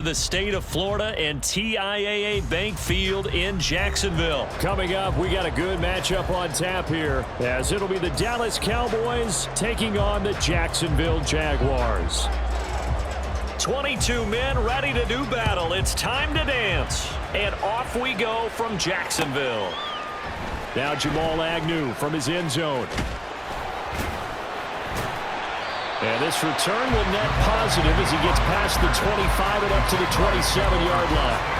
The state of Florida and TIAA Bank Field in Jacksonville. Coming up, we got a good matchup on tap here, as it'll be the Dallas Cowboys taking on the Jacksonville Jaguars. 22 men ready to do battle. It's time to dance. And off we go from Jacksonville. Now Jamal Agnew from his end zone. And this return will net positive as he gets past the 25 and up to the 27-yard line.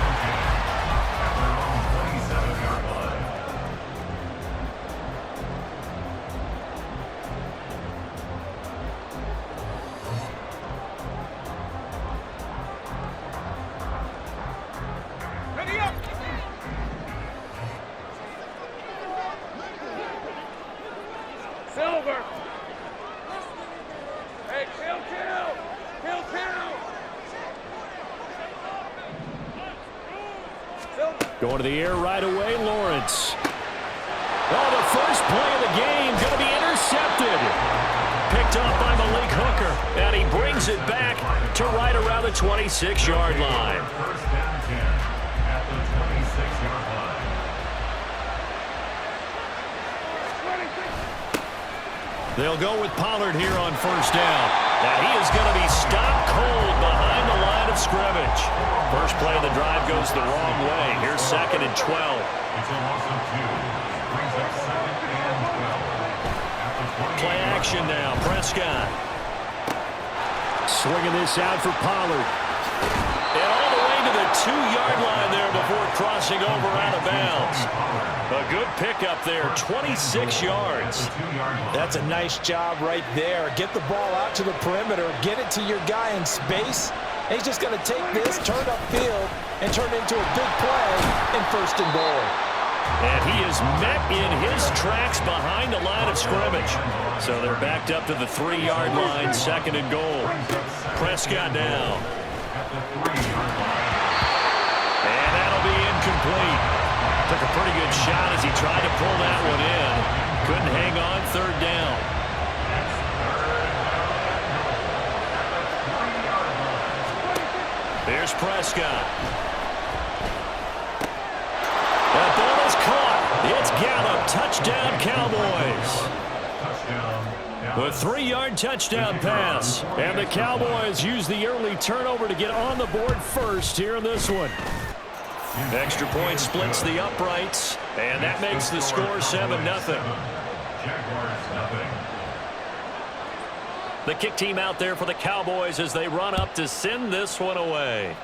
Going to the air right away, Lawrence. Oh, the first play of the game going to be intercepted. Picked up by Malik Hooker, and he brings it back to right around the 26-yard line. First down 10 at the 26-yard line. They'll go with Pollard here on first down. Now he is going to be stopped cold behind the line of scrimmage. First play of the drive goes the wrong way. Here's 2nd and 12. It's a loss of 2. Brings up 2nd and 12. Play action now. Prescott. Swinging this out for Pollard. And all the way to the 2-yard line there before crossing over out of bounds. A good pickup there, 26 yards. That's a nice job right there. Get the ball out to the perimeter, get it to your guy in space. And he's just going to take this, turn upfield, and turn it into a big play in 1st and goal. And he is met in his tracks behind the line of scrimmage. So they're backed up to the 3-yard line, 2nd and goal. Prescott now. And that'll be incomplete. Took a pretty good shot as he tried to pull that one in. Couldn't hang on, 3rd down. Here's Prescott. That ball is caught. It's Gallup. Touchdown, Cowboys. The 3-yard touchdown pass. And the Cowboys use the early turnover to get on the board first here in this one. Extra point splits the uprights, and that makes the score 7-0. Jaguars nothing. The kick team out there for the Cowboys as they run up to send this one away.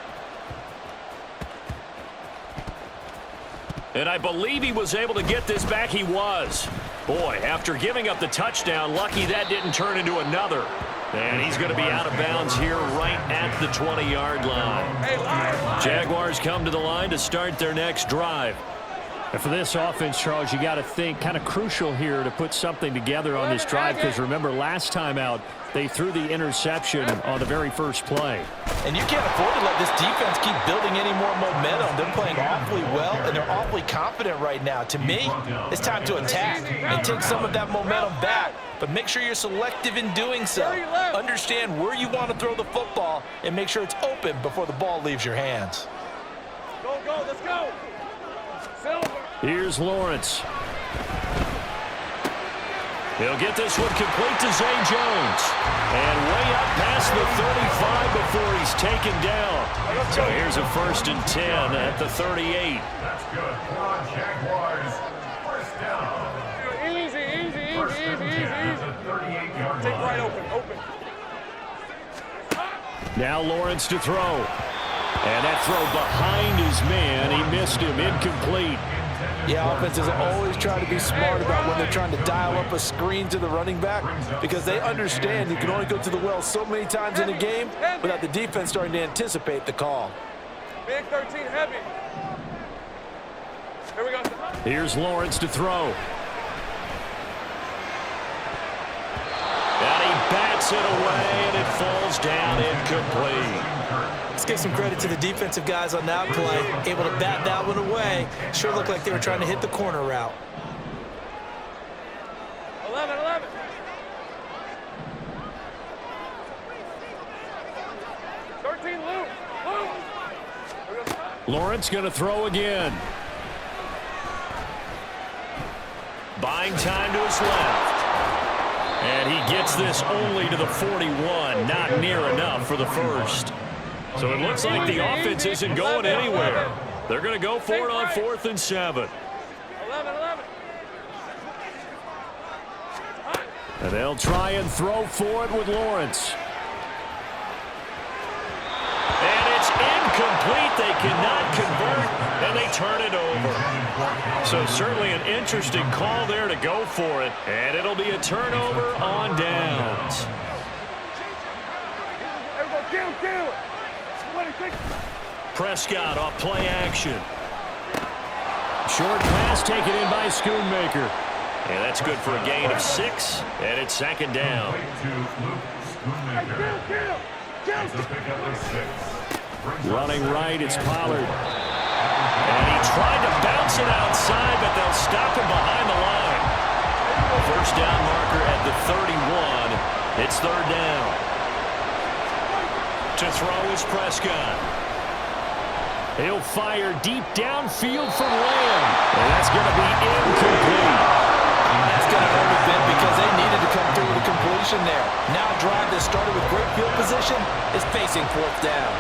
And I believe he was able to get this back. He was. Boy, after giving up the touchdown, lucky that didn't turn into another. And he's going to be out of bounds here right at the 20-yard line. Jaguars come to the line to start their next drive. And for this offense, Charles, you got to think kind of crucial here to put something together on this drive, because remember last time out they threw the interception on the very first play. And you can't afford to let this defense keep building any more momentum. They're playing awfully well, and they're awfully confident right now. To me, it's time to attack and take some of that momentum back. But make sure you're selective in doing so. Understand where you want to throw the football and make sure it's open before the ball leaves your hands. Go, go, let's go. Silver. Here's Lawrence. He'll get this one complete to Zay Jones. And way up past the 35 before he's taken down. So here's a 1st and 10 at the 38. That's good. Come on, Jaguars. First down. Easy, easy, easy, First easy, and 10 easy, at easy. the 38-yard Take line. right open, open. Now Lawrence to throw. And that throw behind his man. He missed him. Incomplete. Yeah, offenses always try to be smart about when they're trying to dial up a screen to the running back, because they understand you can only go to the well so many times in a game without the defense starting to anticipate the call. Big 13 heavy. Here we go. Here's Lawrence to throw. And he bats it away, and it falls down incomplete. Let's give some credit to the defensive guys on that play, able to bat that one away. Sure looked like they were trying to hit the corner route. 11, 11. Loop. Lawrence going to throw again. Buying time to his left. And he gets this only to the 41. Not near enough for the first. So it looks like the offense isn't going anywhere. They're going to go for it on 4th and 7. 11. And they'll try and throw for it with Lawrence. And it's incomplete. They cannot convert, and they turn it over. So certainly an interesting call there to go for it. And it'll be a turnover on downs. Prescott off play action. Short pass taken in by Schoonmaker. And that's good for a gain of 6, and it's 2nd down. Running right, it's Pollard. And he tried to bounce it outside, but they'll stop him behind the line. First down marker at the 31. It's 3rd down. To throw is Prescott. He'll fire deep downfield from Lamb. And that's going to be incomplete. That's going to hurt a bit because they needed to come through with a completion there. Now a drive that started with great field position is facing 4th down.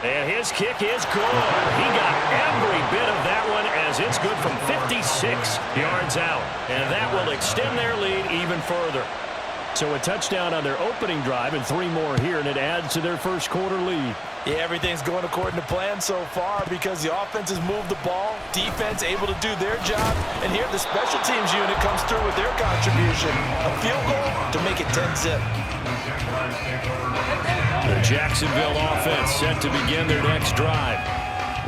And his kick is good. He got every bit of that one as it's good from 56 yards out. And that will extend their lead even further. So a touchdown on their opening drive and 3 more here, and it adds to their first quarter lead. Yeah, everything's going according to plan so far because the offense has moved the ball, defense able to do their job, and here the special teams unit comes through with their contribution. A field goal to make it 10-zip. The Jacksonville offense set to begin their next drive.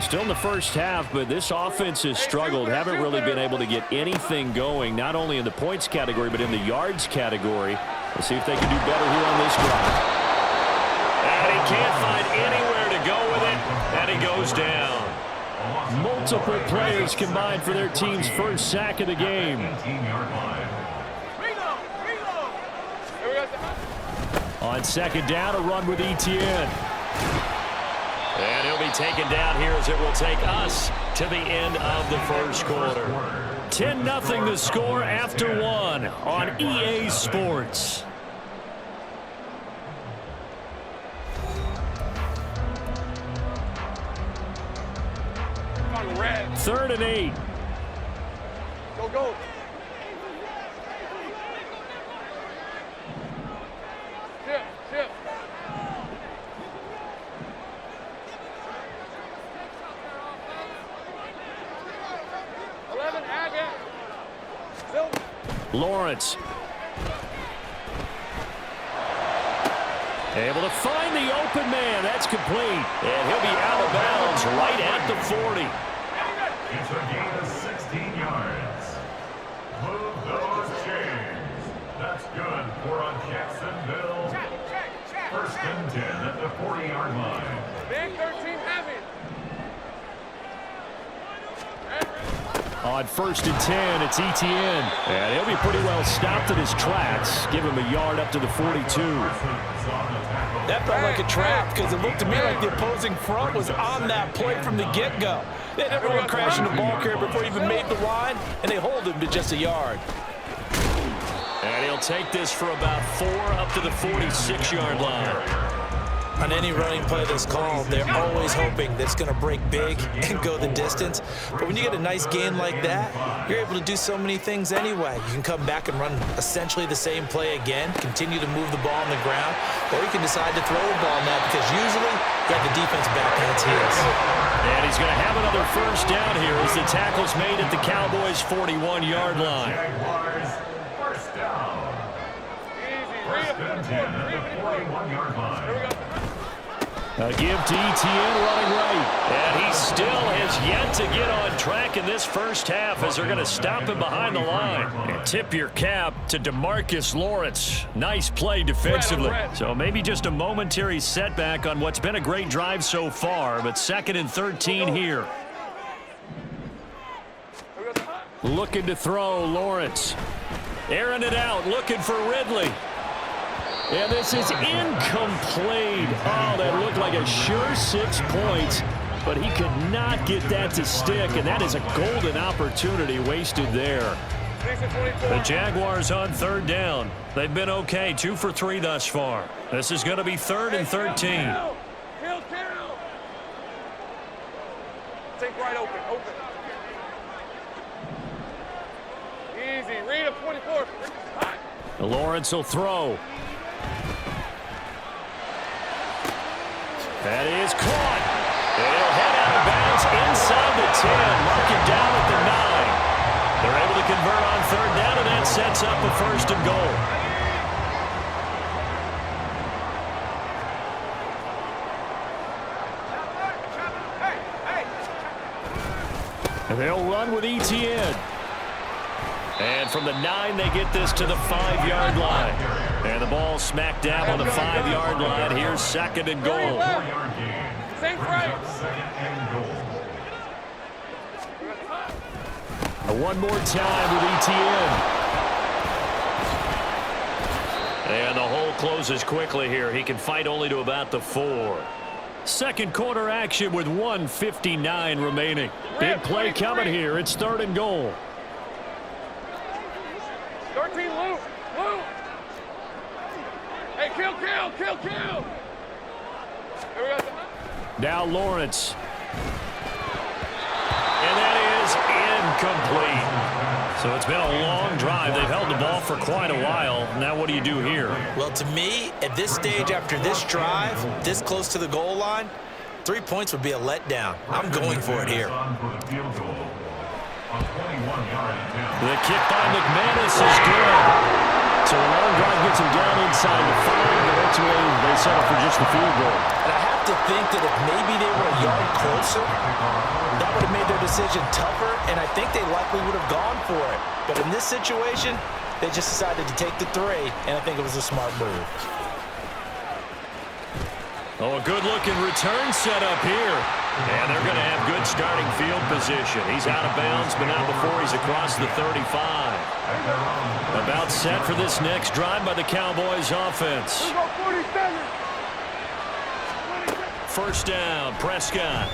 Still in the first half, but this offense has struggled. Haven't really been able to get anything going, not only in the points category, but in the yards category. Let's see if they can do better here on this drive. And he can't find anywhere to go with it, and he goes down. Multiple players combined for their team's first sack of the game. On 2nd down, a run with Etienne. And he'll be taken down here as it will take us to the end of the first quarter. 10-0 the score after 1 on EA Sports. Red. 3rd and 8. Go. Chip. 11, Lawrence. Able to find the open man. That's complete. And he'll be out of bounds right at the 40. It's a gain of 16 yards. Move those chains. That's good for a Jacksonville. check. 1st and 10 at the 40-yard line. Big 13 heavy. On 1st and 10, it's Etienne. And he'll be pretty well stopped in his tracks. Give him a yard up to the 42. That felt like a trap because it looked to me like the opposing front was on that play from the get-go. They had everyone crashing the ball carrier before he even made the line, and they hold him to just a yard. And he'll take this for about 4 up to the 46-yard line. On any running play that's called, they're always hoping that it's going to break big and go the distance. But when you get a nice gain like that, you're able to do so many things anyway. You can come back and run essentially the same play again, continue to move the ball on the ground, or you can decide to throw the ball now because usually you have the defense back on its heels. And he's going to have another first down here as the tackle's made at the Cowboys' 41-yard line. Jaguars, first down. First and 10 at the 41-yard line. A give to Etienne running right. And he still has yet to get on track in this first half as they're going to stop him behind the line. And tip your cap to DeMarcus Lawrence. Nice play defensively. So maybe just a momentary setback on what's been a great drive so far, but 2nd and 13 here. Looking to throw, Lawrence. Airing it out, looking for Ridley. And this is incomplete. Oh, that looked like a sure 6 points, but he could not get that to stick, and that is a golden opportunity wasted there. The Jaguars on third down. They've been okay, 2 for 3 thus far. This is going to be 3rd and 13. Kill. Take right open. Easy. Read him, 24. Lawrence will throw. That is caught. He'll head out of bounds inside the 10. Mark it down at the 9. They're able to convert on third down, and that sets up a 1st and goal. And they'll run with ETN. And from the 9, they get this to the 5-yard line. And the ball smack dab on the 5-yard line. Here's 2nd and goal. Same frame. One more time with ETN. And the hole closes quickly here. He can fight only to about the 4. Second quarter action with 1:59 remaining. Big play coming here. It's 3rd and goal. 13, Luke. Hey, kill. Here we go. Now Lawrence. And that is incomplete. So it's been a long drive. They've held the ball for quite a while. Now what do you do here? Well, to me, at this stage after this drive, this close to the goal line, 3 points would be a letdown. I'm going for it here. The kick by McManus is good. So a long drive gets him down inside the 5, but ultimately they settle for just the field goal. And I have to think that if maybe they were a yard closer, that would have made their decision tougher, and I think they likely would have gone for it. But in this situation, they just decided to take the 3, and I think it was a smart move. Oh, a good-looking return set up here. And they're going to have good starting field position. He's out of bounds, but not before he's across the 35. About set for this next drive by the Cowboys offense. 1st down, Prescott.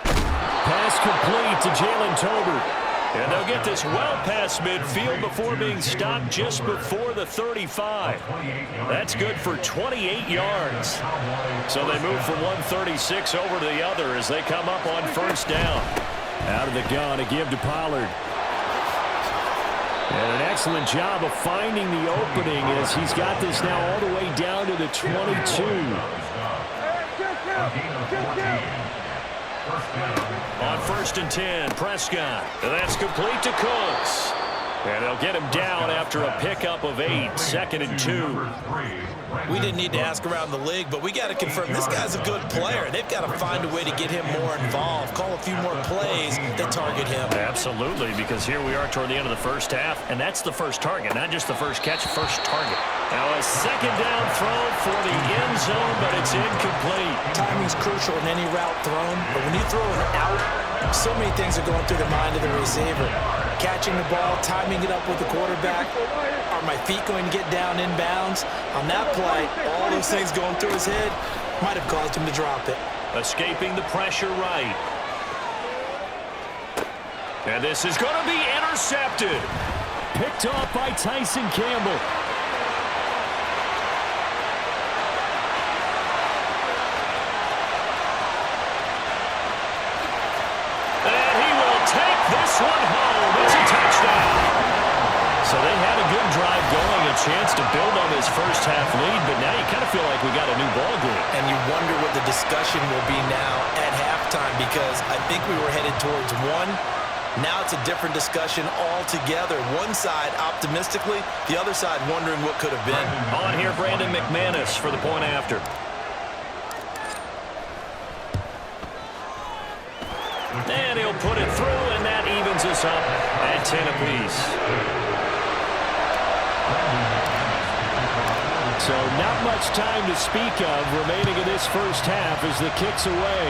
Pass complete to Jalen Tolbert. And they'll get this well past midfield before being stopped just before the 35. That's good for 28 yards. So they move from 136 over to the other as they come up on 1st down. Out of the gun, a give to Pollard. And an excellent job of finding the opening as he's got this now all the way down to the 22. On 1st and 10, Prescott. And that's complete to Cooks. And they'll get him down after a pickup of 8, 2nd and 2. We didn't need to ask around the league, but we got to confirm this guy's a good player. They've got to find a way to get him more involved, call a few more plays that target him. Absolutely, because here we are toward the end of the 1st half, and that's the first target, not just the first catch, first target. Now a 2nd down throw for the end zone, but it's incomplete. Timing's crucial in any route thrown, but when you throw an out, so many things are going through the mind of the receiver. Catching the ball, timing it up with the quarterback. Are my feet going to get down in bounds? On that play, all those things going through his head might have caused him to drop it. Escaping the pressure right. And this is going to be intercepted. Picked off by Tyson Campbell. This one home. It's a touchdown. So they had a good drive going, a chance to build on this first half lead, but now you kind of feel like we got a new ball game. And you wonder what the discussion will be now at halftime, because I think we were headed towards 1. Now it's a different discussion altogether. One side optimistically, the other side wondering what could have been. On here, Brandon McManus for the point after. And he'll put it through, and that evens us up at 10 apiece. So not much time to speak of remaining in this first half as the kick's away.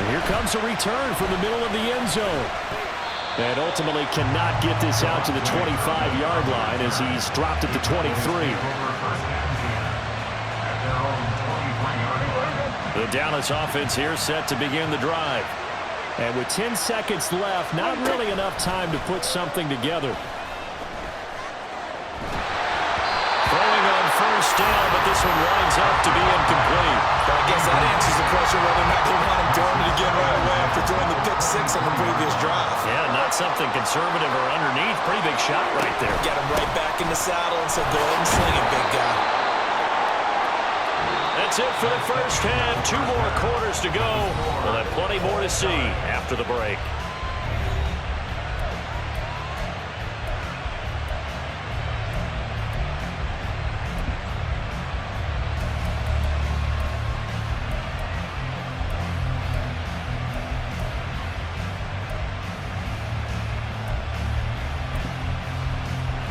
And here comes a return from the middle of the end zone. And ultimately cannot get this out to the 25-yard line as he's dropped it to 23. The Dallas offense here set to begin the drive. And with 10 seconds left, not really enough time to put something together. Throwing on first down, but this one winds up to be incomplete. But I guess that answers the question whether or not they want him throwing it again right away after throwing the pick six on the previous drive. Yeah, not something conservative or underneath. Pretty big shot right there. Got him right back in the saddle and said, go ahead and sling it, big guy. That's it for the first half. 2 more quarters to go. We'll have plenty more to see after the break.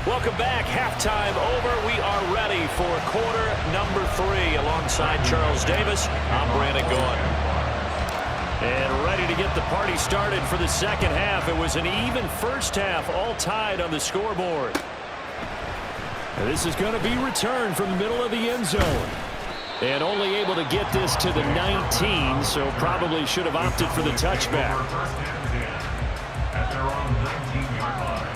Welcome back. Halftime over. We are ready for quarter number 3. Alongside Charles Davis, I'm Brandon Gaudin. And ready to get the party started for the second half. It was an even first half, all tied on the scoreboard. And this is going to be returned from the middle of the end zone. And only able to get this to the 19, so probably should have opted for the touchback. At their own 19-yard line.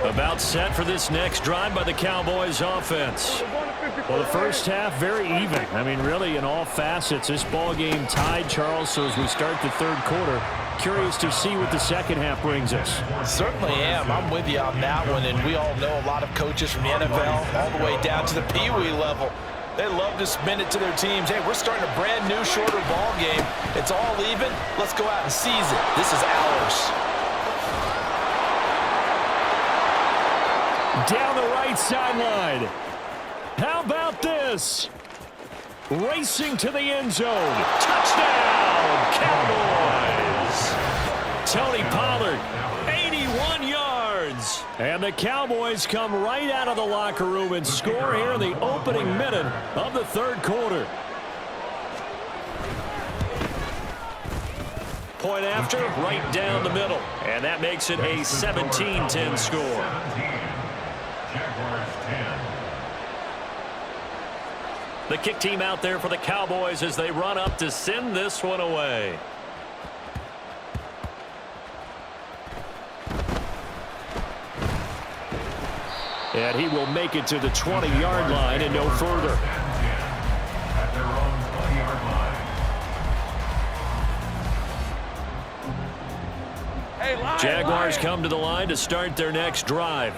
About set for this next drive by the Cowboys offense. Well, the first half, very even. I mean, really, in all facets, this ball game tied, Charles. So as we start the third quarter, curious to see what the second half brings us. Certainly am. I'm with you on that one. And we all know a lot of coaches from the NFL all the way down to the Pee Wee level. They love to spin it to their teams. Hey, we're starting a brand new, shorter ball game. It's all even. Let's go out and seize it. This is ours. Down the right sideline. How about this? Racing to the end zone. Touchdown, Cowboys! Tony Pollard, 81 yards. And the Cowboys come right out of the locker room and score here in the opening minute of the third quarter. Point after, right down the middle. And that makes it a 17-10 score. Jaguars 10. The kick team out there for the Cowboys as they run up to send this one away. And he will make it to the 20-yard line and no further. At their own 20-yard line. Jaguars come to the line to start their next drive.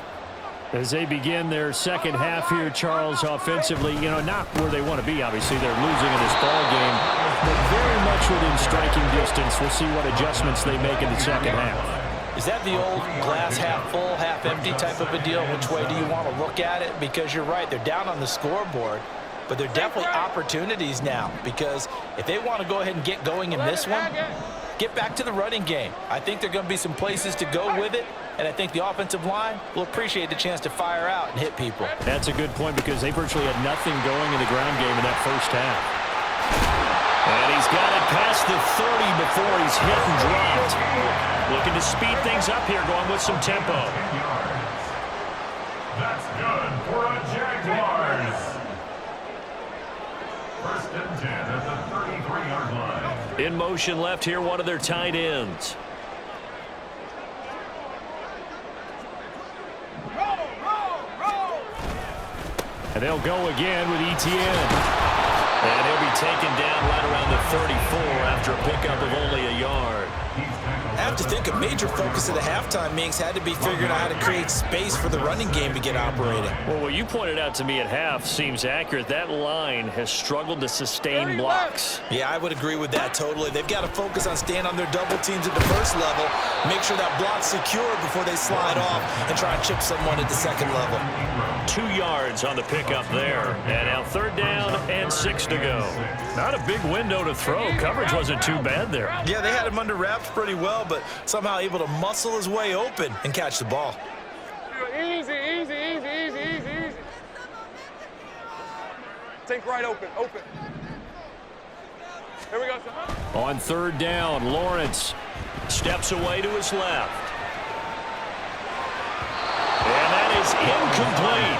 As they begin their second half here, Charles, offensively, you know, not where they want to be, obviously. They're losing in this ball game, but very much within striking distance. We'll see what adjustments they make in the second half. Is that the old glass half full, half empty type of a deal? Which way do you want to look at it? Because you're right, they're down on the scoreboard, but they're definitely opportunities now, because if they want to go ahead and get going in this one, get back to the running game. I think there are going to be some places to go with it, and I think the offensive line will appreciate the chance to fire out and hit people. That's a good point because they virtually had nothing going in the ground game in that first half. And he's got it past the 30 before he's hit and dropped. Looking to speed things up here, going with some tempo. That's good for a Jaguars. First and 10 at the 33-yard line. In motion left here, one of their tight ends. And they'll go again with ETN. And he'll be taken down right around the 34 after a pickup of only a yard. I have to think a major focus of the halftime meetings had to be figuring out how to create space for the running game to get operating. Well, what you pointed out to me at half seems accurate. That line has struggled to sustain blocks. Yeah, I would agree with that totally. They've got to focus on staying on their double teams at the first level, make sure that block's secure before they slide off and try and chip someone at the second level. 2 yards on the pickup there. And now third down and 6 to go. Not a big window to throw. Coverage wasn't too bad there. Yeah, they had him under wraps pretty well, but somehow able to muscle his way open and catch the ball. Easy, easy, easy, easy, easy, easy. Think right, open. Here we go, son. On third down, Lawrence Steps away to his left. And that is incomplete.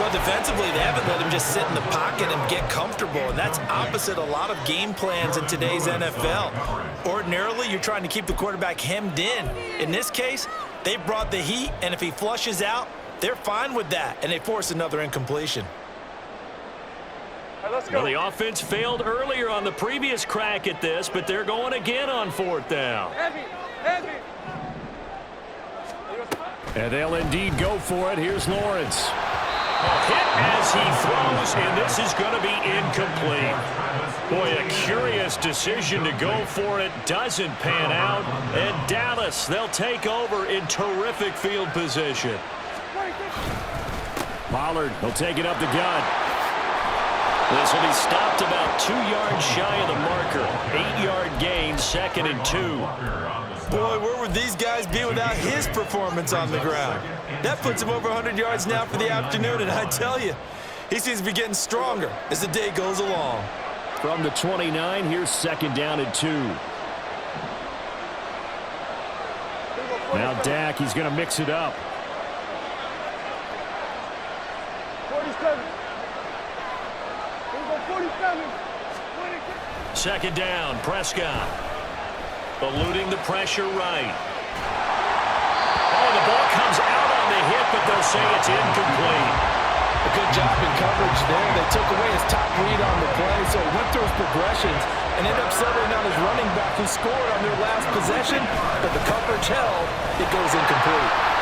Well, defensively, they haven't let him just sit in the pocket and get comfortable, and that's opposite a lot of game plans in today's NFL. Ordinarily, you're trying to keep the quarterback hemmed in. In this case, they brought the heat, and if he flushes out, they're fine with that, and they force another incompletion. All right, let's go. Well, the offense failed earlier on the previous crack at this, but they're going again on fourth down. Heavy. and they'll indeed go for it. Here's Lawrence. Hit as he throws, and this is going to be incomplete. Boy, a curious decision to go for it. Doesn't pan out. And Dallas, they'll take over in terrific field position. Pollard will take it up the gut. This will be stopped about 2 yards shy of the marker. 8-yard gain, 2nd and 2. Boy, where would these guys be without his performance on the ground? That puts him over 100 yards now for the afternoon, and I tell you, he seems to be getting stronger as the day goes along. From the 29, here's 2nd down and 2. Now Dak, he's going to mix it up. 47. 47. 2nd down, Prescott. Eluding the pressure right. Oh, the ball comes out on the hit, but they'll say it's incomplete. A good job in coverage there. They took away his top read on the play, so he went through his progressions and ended up settling on his running back who scored on their last possession, but the coverage held. It goes incomplete.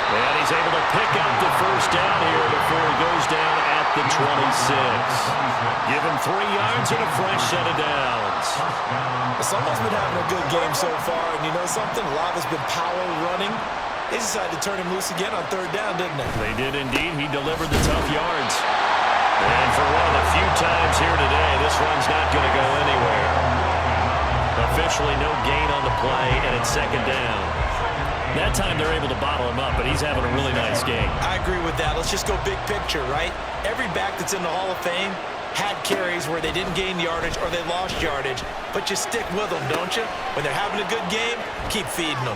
And he's able to pick up the first down here before he goes down at the 26. Give him 3 yards and a fresh set of downs. Someone's been having a good game so far, and you know something? A lot has been power running. They decided to turn him loose again on 3rd down, didn't they? They did indeed. He delivered the tough yards. And for one of the few times here today, this one's not going to go anywhere. Officially no gain on the play, and it's 2nd down. That time they're able to bottle him up, but he's having a really nice game. I agree with that. Let's just go big picture, right? Every back that's in the Hall of Fame had carries where they didn't gain yardage or they lost yardage, but you stick with them, don't you? When they're having a good game, keep feeding them.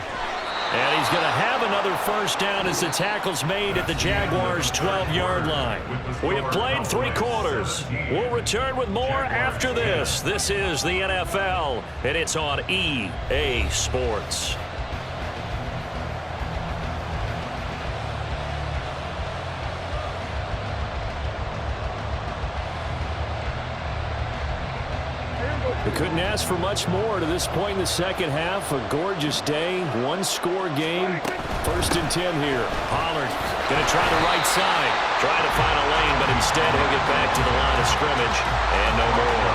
And he's going to have another first down as the tackle's made at the Jaguars' 12-yard line. We have played 3 quarters. We'll return with more after this. This is the NFL, and it's on EA Sports. We couldn't ask for much more to this point in the second half. A gorgeous day, 1-score game. 1st and 10 here. Pollard going to try the right side. Trying to find a lane, but instead he'll get back to the line of scrimmage. And no more.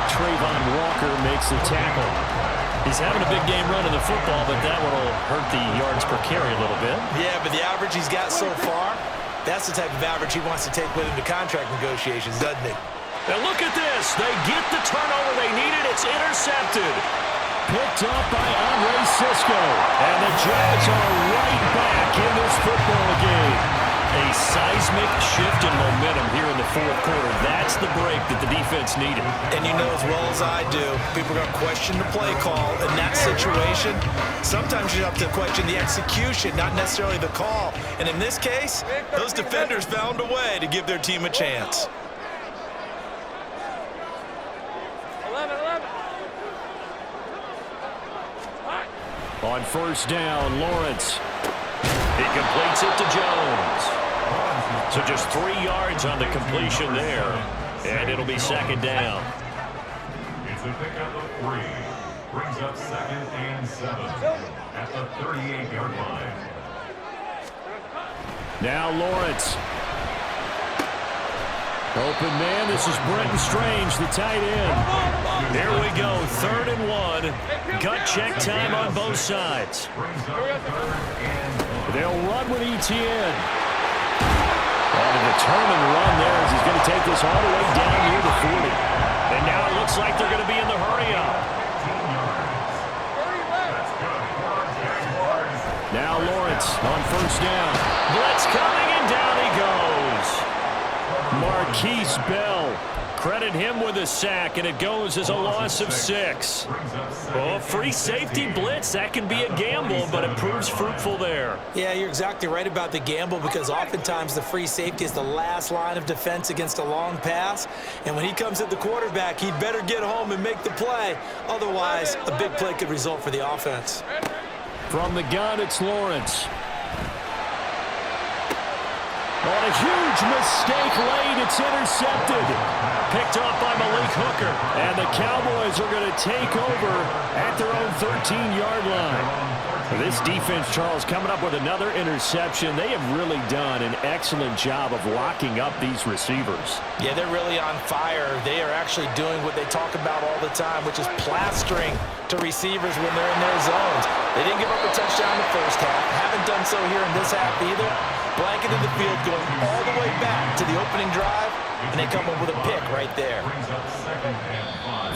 Trayvon Walker makes the tackle. He's having a big game running the football, but that one will hurt the yards per carry a little bit. Yeah, but the average he's got so far, that's the type of average he wants to take with him to contract negotiations, doesn't he? And look at this. They get the turnover they needed. It's intercepted. Picked up by Andre Cisco. And the Jags are right back in this football game. A seismic shift in momentum here in the 4th quarter. That's the break that the defense needed. And you know as well as I do, people are going to question the play call in that situation. Sometimes you have to question the execution, not necessarily the call. And in this case, those defenders found a way to give their team a chance. 11. On 1st down, Lawrence. He completes it to Jones. So just 3 yards on the completion there. And it'll be 2nd down. It's a pickup of 3. Brings up 2nd and 7 at the 38-yard line. Now Lawrence. Open man, this is Brenton Strange, the tight end. There we go, 3rd and 1. Gut check time on both sides. They'll run with ETN. And a determined run there as he's going to take this all the way down near the 40. And now it looks like they're going to be in the hurry-up. Now Lawrence on 1st down. Blitz coming, and down he goes. Marquise Here's Bell. Credit him with a sack, and it goes as a loss of 6. Well, free safety blitz, that can be a gamble, but it proves fruitful there. Yeah, you're exactly right about the gamble because oftentimes the free safety is the last line of defense against a long pass. And when he comes at the quarterback, he'd better get home and make the play. Otherwise, a big play could result for the offense. From the gun, it's Lawrence. On a huge mistake late, it's intercepted. Picked off by Malik Hooker. And the Cowboys are going to take over at their own 13-yard line. This defense, Charles, coming up with another interception. They have really done an excellent job of locking up these receivers. Yeah, they're really on fire. They are actually doing what they talk about all the time, which is plastering to receivers when they're in their zones. They didn't give up a touchdown in the first half. Haven't done so here in this half either. Blanketed the field going all the way back to the opening drive, and they come up with a pick right there.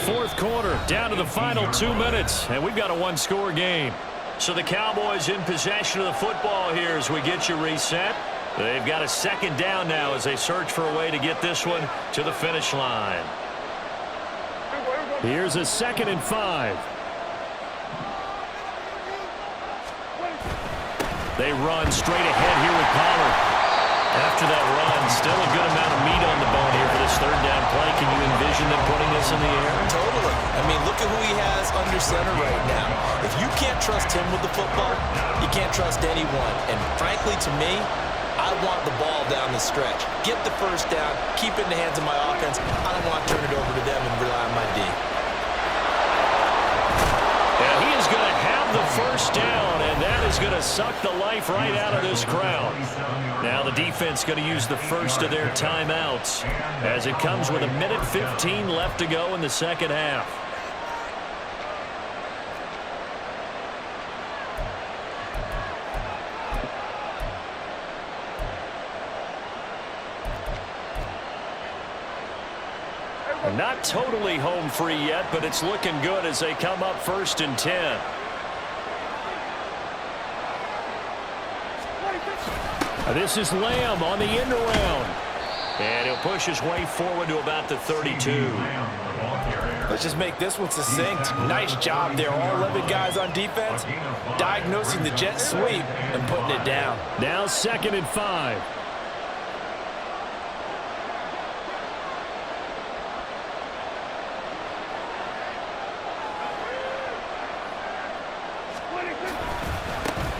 Fourth quarter, down to the final 2 minutes, and we've got a one-score game. So the Cowboys in possession of the football here as we get you reset. They've got a second down now as they search for a way to get this one to the finish line. Here's a 2nd and 5. They run straight ahead here with Pollard. After that run, still a good amount of meat on the bone here for this third down play. Can you envision them putting this in the air? Totally. I mean, look at who he has under center right now. If you can't trust him with the football, you can't trust anyone. And frankly, to me, I want the ball down the stretch. Get the first down, keep it in the hands of my offense. I don't want to turn it over to them and rely on my D. Yeah, he is going to have the first down, and that is going to suck the life right out of this crowd. Now the defense going to use the first of their timeouts as it comes with 1:15 left to go in the second half. Not totally home free yet, but it's looking good as they come up 1st and 10. This is Lamb on the end around. And he'll push his way forward to about the 32. Let's just make this one succinct. Nice job there. All 11 guys on defense diagnosing the jet sweep and putting it down. Now 2nd and 5.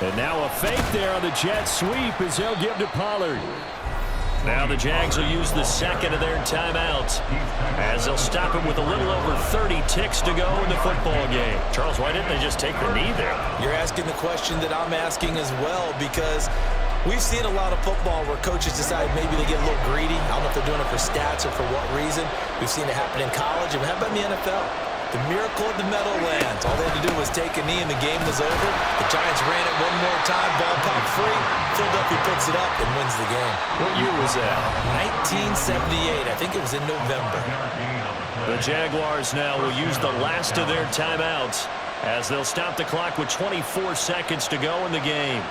And now a fake there on the jet sweep as they'll give to Pollard. Now the Jags will use the second of their timeouts as they'll stop it with a little over 30 ticks to go in the football game. Charles, why didn't they just take the knee there? You're asking the question that I'm asking as well because we've seen a lot of football where coaches decide maybe they get a little greedy. I don't know if they're doing it for stats or for what reason. We've seen it happen in college. And how about in the NFL? The miracle of the Meadowlands. All they had to do was take a knee and the game was over. The Giants ran it one more time. Ball popped free. Philadelphia picks it up and wins the game. What year was that? 1978. I think it was in November. The Jaguars now will use the last of their timeouts as they'll stop the clock with 24 seconds to go in the game.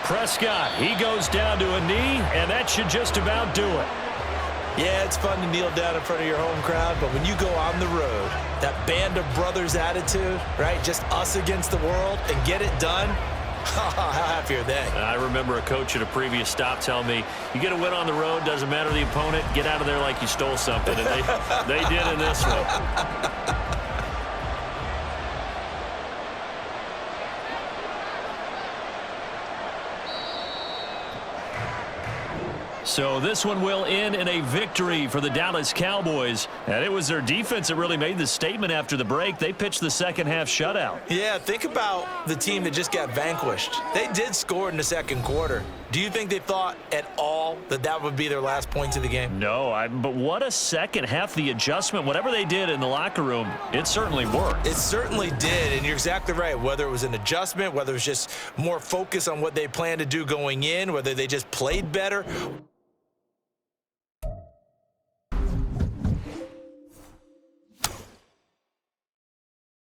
Prescott, he goes down to a knee, and that should just about do it. Yeah, it's fun to kneel down in front of your home crowd, but when you go on the road, that band of brothers attitude, right, just us against the world, and get it done, how happy are they? I remember a coach at a previous stop telling me, you get a win on the road, doesn't matter the opponent, get out of there like you stole something, and they did in this one. So this one will end in a victory for the Dallas Cowboys. And it was their defense that really made the statement after the break. They pitched the second half shutout. Yeah, think about the team that just got vanquished. They did score in the second quarter. Do you think they thought at all that that would be their last points of the game? No, but what a second half. The adjustment, whatever they did in the locker room, it certainly worked. It certainly did, and you're exactly right. Whether it was an adjustment, whether it was just more focus on what they planned to do going in, whether they just played better,